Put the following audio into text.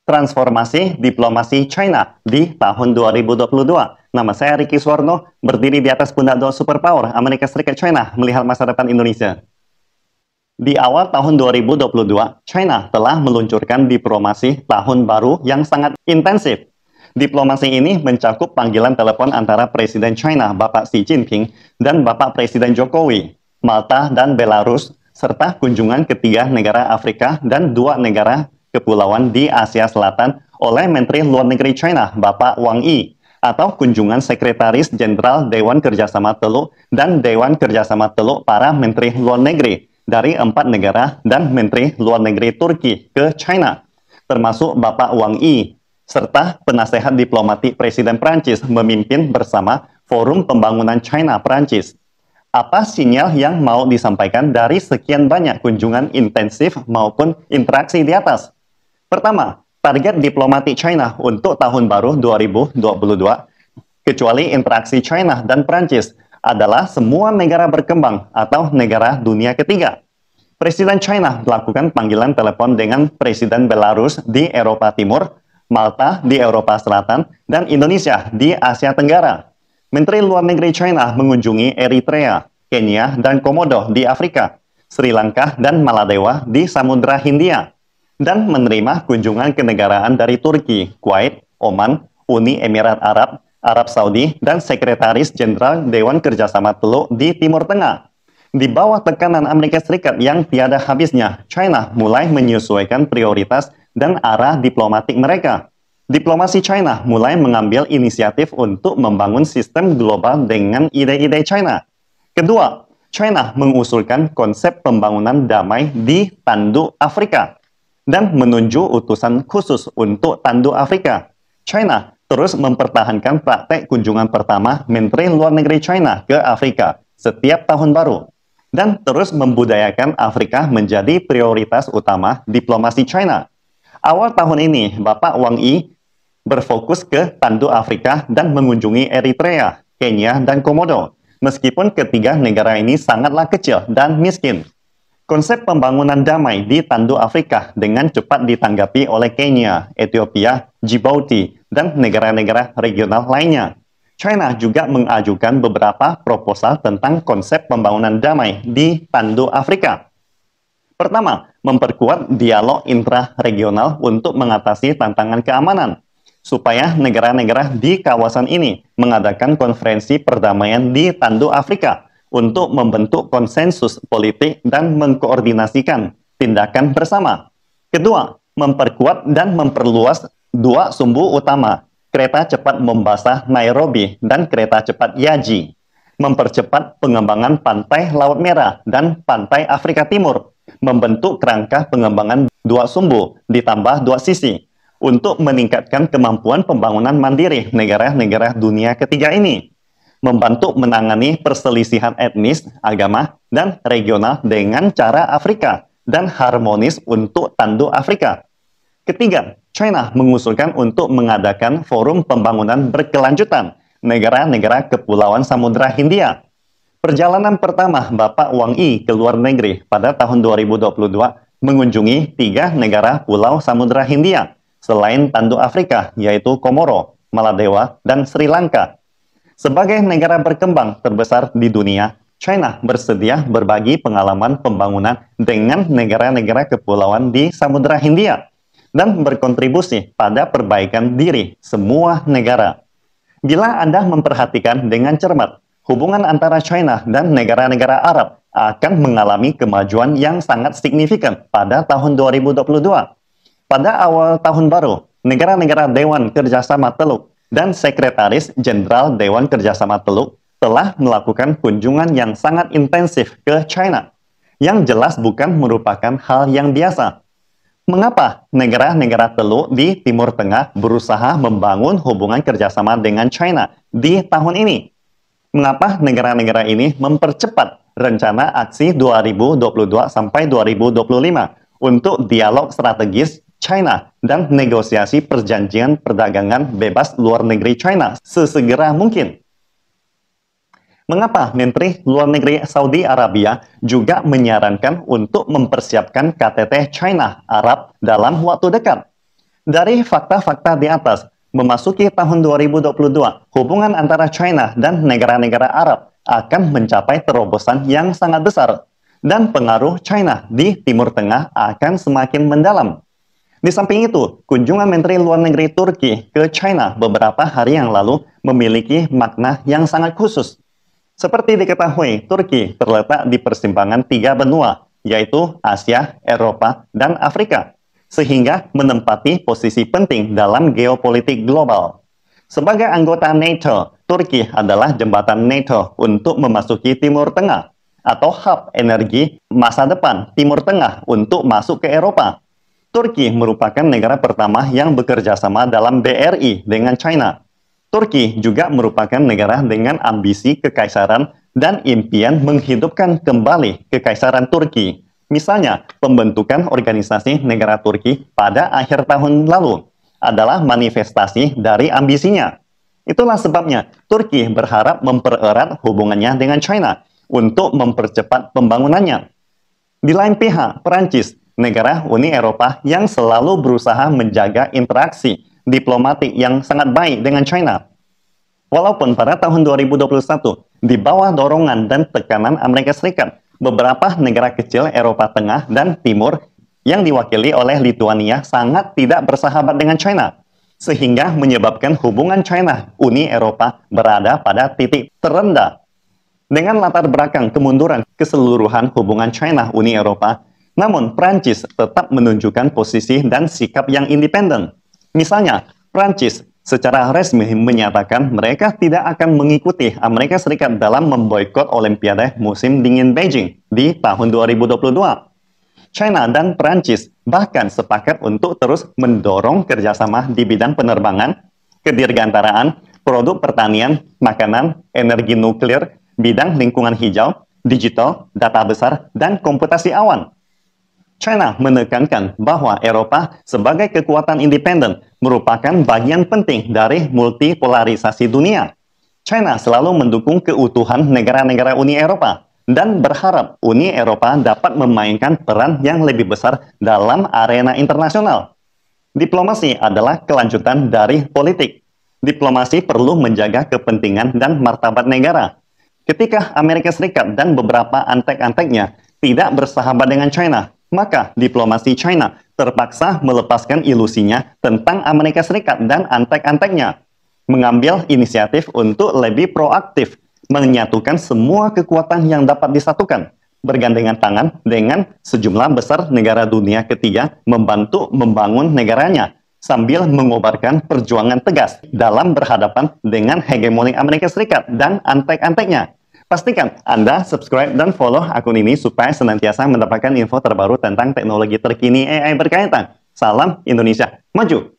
Transformasi Diplomasi China di tahun 2022. Nama saya Ricky Suwarno, berdiri di atas pundak dua superpower Amerika Serikat China melihat masa depan Indonesia. Di awal tahun 2022, China telah meluncurkan diplomasi tahun baru yang sangat intensif. Diplomasi ini mencakup panggilan telepon antara Presiden China Bapak Xi Jinping dan Bapak Presiden Jokowi, Malta dan Belarus, serta kunjungan ketiga negara Afrika dan dua negara kepulauan di Asia Selatan oleh Menteri Luar Negeri China Bapak Wang Yi, atau kunjungan Sekretaris Jenderal Dewan Kerjasama Teluk dan Dewan Kerjasama Teluk para Menteri Luar Negeri dari 4 negara dan Menteri Luar Negeri Turki ke China, termasuk Bapak Wang Yi, serta penasehat diplomatik Presiden Prancis memimpin bersama Forum Pembangunan China-Prancis. Apa sinyal yang mau disampaikan dari sekian banyak kunjungan intensif maupun interaksi di atas? Pertama, target diplomatik China untuk tahun baru 2022, kecuali interaksi China dan Prancis, adalah semua negara berkembang atau negara dunia ketiga. Presiden China melakukan panggilan telepon dengan Presiden Belarus di Eropa Timur, Malta di Eropa Selatan, dan Indonesia di Asia Tenggara. Menteri Luar Negeri China mengunjungi Eritrea, Kenya, dan Komodo di Afrika, Sri Lanka, dan Maladewa di Samudra Hindia, dan menerima kunjungan kenegaraan dari Turki, Kuwait, Oman, Uni Emirat Arab, Arab Saudi, dan Sekretaris Jenderal Dewan Kerjasama Teluk di Timur Tengah. Di bawah tekanan Amerika Serikat yang tiada habisnya, China mulai menyesuaikan prioritas dan arah diplomatik mereka. Diplomasi China mulai mengambil inisiatif untuk membangun sistem global dengan ide-ide China. Kedua, China mengusulkan konsep pembangunan damai di tanduk Afrika dan menunjuk utusan khusus untuk tanduk Afrika. China terus mempertahankan praktek kunjungan pertama Menteri Luar Negeri China ke Afrika setiap tahun baru, dan terus membudayakan Afrika menjadi prioritas utama diplomasi China. Awal tahun ini, Bapak Wang Yi berfokus ke tanduk Afrika dan mengunjungi Eritrea, Kenya, dan Komodo, meskipun ketiga negara ini sangatlah kecil dan miskin. Konsep pembangunan damai di tanduk Afrika dengan cepat ditanggapi oleh Kenya, Ethiopia, Djibouti, dan negara-negara regional lainnya. China juga mengajukan beberapa proposal tentang konsep pembangunan damai di tanduk Afrika. Pertama, memperkuat dialog intra-regional untuk mengatasi tantangan keamanan, supaya negara-negara di kawasan ini mengadakan konferensi perdamaian di tanduk Afrika untuk membentuk konsensus politik dan mengkoordinasikan tindakan bersama. Kedua, memperkuat dan memperluas dua sumbu utama, kereta cepat Mombasa Nairobi dan kereta cepat Yaji, mempercepat pengembangan pantai Laut Merah dan pantai Afrika Timur, membentuk kerangka pengembangan dua sumbu ditambah dua sisi untuk meningkatkan kemampuan pembangunan mandiri negara-negara dunia ketiga ini, membantu menangani perselisihan etnis, agama, dan regional dengan cara Afrika dan harmonis untuk tanduk Afrika. Ketiga, China mengusulkan untuk mengadakan forum pembangunan berkelanjutan negara-negara kepulauan Samudra Hindia. Perjalanan pertama Bapak Wang Yi ke luar negeri pada tahun 2022 mengunjungi 3 negara pulau Samudra Hindia selain tanduk Afrika, yaitu Komoro, Maladewa, dan Sri Lanka. Sebagai negara berkembang terbesar di dunia, China bersedia berbagi pengalaman pembangunan dengan negara-negara kepulauan di Samudra Hindia dan berkontribusi pada perbaikan diri semua negara. Bila Anda memperhatikan dengan cermat, hubungan antara China dan negara-negara Arab akan mengalami kemajuan yang sangat signifikan pada tahun 2022. Pada awal tahun baru, negara-negara Dewan Kerjasama Teluk dan Sekretaris Jenderal Dewan Kerjasama Teluk telah melakukan kunjungan yang sangat intensif ke China, yang jelas bukan merupakan hal yang biasa. Mengapa negara-negara teluk di Timur Tengah berusaha membangun hubungan kerjasama dengan China di tahun ini? Mengapa negara-negara ini mempercepat rencana aksi 2022 sampai 2025 untuk dialog strategis China dan negosiasi perjanjian perdagangan bebas luar negeri China sesegera mungkin? Mengapa Menteri Luar Negeri Saudi Arabia juga menyarankan untuk mempersiapkan KTT China Arab dalam waktu dekat? Dari fakta-fakta di atas, memasuki tahun 2022, hubungan antara China dan negara-negara Arab akan mencapai terobosan yang sangat besar, dan pengaruh China di Timur Tengah akan semakin mendalam. Di samping itu, kunjungan Menteri Luar Negeri Turki ke China beberapa hari yang lalu memiliki makna yang sangat khusus. Seperti diketahui, Turki terletak di persimpangan tiga benua, yaitu Asia, Eropa, dan Afrika, sehingga menempati posisi penting dalam geopolitik global. Sebagai anggota NATO, Turki adalah jembatan NATO untuk memasuki Timur Tengah, atau hub energi masa depan Timur Tengah untuk masuk ke Eropa. Turki merupakan negara pertama yang bekerja sama dalam BRI dengan China. Turki juga merupakan negara dengan ambisi kekaisaran dan impian menghidupkan kembali kekaisaran Turki. Misalnya, pembentukan organisasi negara Turki pada akhir tahun lalu adalah manifestasi dari ambisinya. Itulah sebabnya Turki berharap mempererat hubungannya dengan China untuk mempercepat pembangunannya. Di lain pihak, Perancis, negara Uni Eropa yang selalu berusaha menjaga interaksi diplomatik yang sangat baik dengan China. Walaupun pada tahun 2021, di bawah dorongan dan tekanan Amerika Serikat, beberapa negara kecil Eropa Tengah dan Timur yang diwakili oleh Lituania sangat tidak bersahabat dengan China, sehingga menyebabkan hubungan China-Uni Eropa berada pada titik terendah. Dengan latar belakang kemunduran keseluruhan hubungan China-Uni Eropa, namun Prancis tetap menunjukkan posisi dan sikap yang independen. Misalnya, Prancis secara resmi menyatakan mereka tidak akan mengikuti Amerika Serikat dalam memboikot Olimpiade musim dingin Beijing di tahun 2022. China dan Prancis bahkan sepakat untuk terus mendorong kerjasama di bidang penerbangan, kedirgantaraan, produk pertanian, makanan, energi nuklir, bidang lingkungan hijau, digital, data besar, dan komputasi awan. China menekankan bahwa Eropa sebagai kekuatan independen merupakan bagian penting dari multipolarisasi dunia. China selalu mendukung keutuhan negara-negara Uni Eropa dan berharap Uni Eropa dapat memainkan peran yang lebih besar dalam arena internasional. Diplomasi adalah kelanjutan dari politik. Diplomasi perlu menjaga kepentingan dan martabat negara. Ketika Amerika Serikat dan beberapa antek-anteknya tidak bersahabat dengan China, maka diplomasi China terpaksa melepaskan ilusinya tentang Amerika Serikat dan antek-anteknya, mengambil inisiatif untuk lebih proaktif, menyatukan semua kekuatan yang dapat disatukan, bergandengan tangan dengan sejumlah besar negara dunia ketiga membantu membangun negaranya, sambil mengobarkan perjuangan tegas dalam berhadapan dengan hegemoni Amerika Serikat dan antek-anteknya. Pastikan Anda subscribe dan follow akun ini supaya senantiasa mendapatkan info terbaru tentang teknologi terkini AI berkaitan. Salam Indonesia Maju!